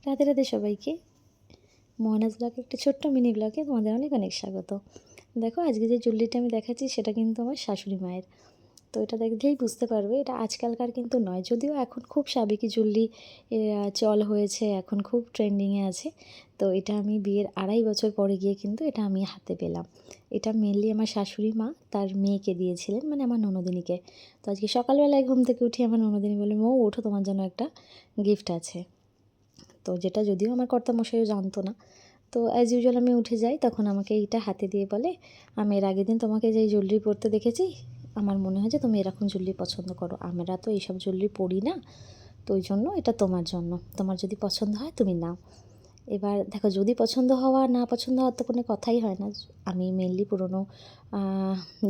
রাধে রাধে সবাইকে। মহানাজ ব্লগে একটা ছোট্ট মিনি ব্লগে তোমাদের অনেক অনেক স্বাগত। দেখো আজকে যে জুয়েলারিটা আমি দেখাচ্ছি সেটা কিন্তু আমার শাশুড়ি মায়ের। তো এটা দেখলেই বুঝতে পারবে এটা আজকালকার কিন্তু নয়, যদিও এখন খুব সাবেকি জুয়েলারি চল হয়েছে, এখন খুব ট্রেন্ডিংয়ে আছে। তো এটা আমি বিয়ের 2.5 বছর পরে গিয়ে কিন্তু এটা আমি হাতে পেলাম। এটা মেনলি আমার শাশুড়ি মা তার মেয়েকে দিয়েছিলেন, মানে আমার ননদিনীকে। তো আজকে সকালবেলায় ঘুম থেকে উঠি আমার ননদিনী বলে, মৌ ওঠো, তোমার জন্য একটা গিফট আছে। তো যেটা যদিও আমার কর্তামশাইও জানতো না। তো অ্যাজ ইউজুয়াল আমি উঠে যাই, তখন আমাকে এইটা হাতে দিয়ে বলে, আমি এর আগের দিন তোমাকে যেই জুয়েলারি পরতে দেখেছি, আমার মনে হয় যে তুমি এরকম জুয়েলারি পছন্দ করো। আমরা তো এইসব জুয়েলারি পরি না, তো ওই জন্য এটা তোমার জন্য, তোমার যদি পছন্দ হয় তুমি নাও। এবার দেখো, যদি পছন্দ হওয়া না পছন্দ হওয়ার তো কোনো কথাই হয় না। আমি মেনলি পুরনো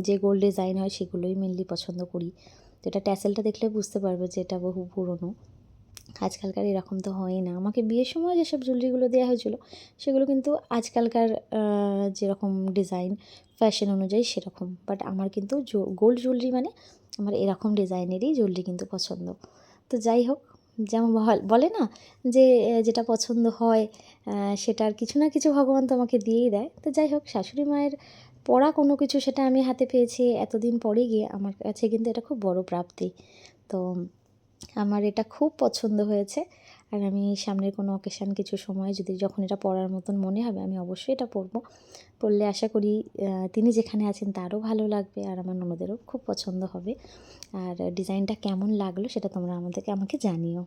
যে গোল্ড ডিজাইন হয় সেগুলোই মেনলি পছন্দ করি। তো এটা ট্যাসেলটা দেখলে বুঝতে পারবে যে এটা বহু পুরনো। আজকালকার এরকম তো হয়ই না। আমাকে বিয়ের সময় যেসব জুয়েলারিগুলো দেওয়া হয়েছিল সেগুলো কিন্তু আজকালকার যেরকম ডিজাইন ফ্যাশন অনুযায়ী সেরকম। বাট আমার কিন্তু গোল্ড জুয়েলারি মানে আমার এরকম ডিজাইনেরই জুয়েলারি কিন্তু পছন্দ। তো যাই হোক, যেমন বলে না যে যেটা পছন্দ হয় সেটার কিছু না কিছু ভগবান তো আমাকে দিয়েই দেয়। তো যাই হোক, শাশুড়ি মায়ের পরা কোনো কিছু সেটা আমি হাতে পেয়েছি এতদিন পরে গিয়ে, আমার কাছে কিন্তু এটা খুব বড় প্রাপ্তি। তো আমার এটা খুব পছন্দ হয়েছে। আর আমি সামনের কোনো অকেশান কিছু সময় যদি যখন এটা পরার মতন মনে হবে, আমি অবশ্যই এটা পরবো। পরলে আশা করি তিনি যেখানে আছেন তারও ভালো লাগবে, আর আমার ননদেরও খুব পছন্দ হবে। আর ডিজাইনটা কেমন লাগলো সেটা তোমরা আমাকে জানিও।